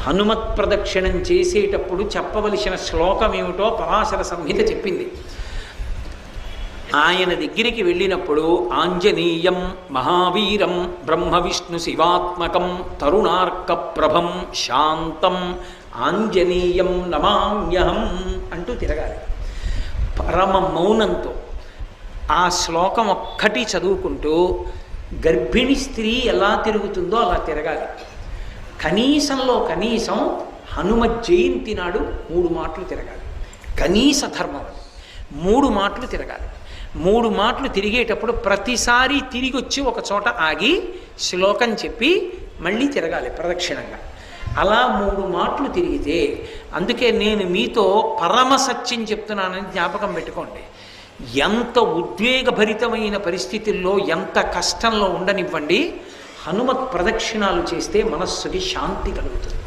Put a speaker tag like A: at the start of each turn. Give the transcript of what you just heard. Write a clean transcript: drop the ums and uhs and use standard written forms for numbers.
A: హనుమత్ ప్రదక్షిణం చేసేటప్పుడు చెప్పవలసిన శ్లోకం ఏమిటో పరాశర సంహిత చెప్పింది. ఆయన దగ్గరికి వెళ్ళినప్పుడు ఆంజనేయం మహావీరం బ్రహ్మ విష్ణు శివాత్మకం తరుణార్క ప్రభం శాంతం ఆంజనేయం నమామ్యహం అంటూ తిరగాలి. పరమ మౌనంతో ఆ శ్లోకం ఒక్కటి చదువుకుంటూ గర్భిణి స్త్రీ ఎలా తిరుగుతుందో అలా తిరగాలి. కనీసంలో కనీసం హనుమ జయంతి నాడు 3 మాటలు తిరగాలి. కనీస ధర్మం అది. 3 మాటలు తిరగాలి. 3 మాటలు తిరిగేటప్పుడు ప్రతిసారి తిరిగి వచ్చి ఒక చోట ఆగి శ్లోకం చెప్పి మళ్ళీ తిరగాలి ప్రదక్షిణంగా. అలా 3 మాటలు తిరిగితే, అందుకే నేను మీతో పరమ సత్యం చెప్తున్నానని జ్ఞాపకం పెట్టుకోండి. ఎంత ఉద్వేగభరితమైన పరిస్థితుల్లో, ఎంత కష్టంలో ఉండనివ్వండి, హనుమత్ ప్రదక్షిణాలు చేస్తే మనస్సుకి శాంతి కలుగుతుంది.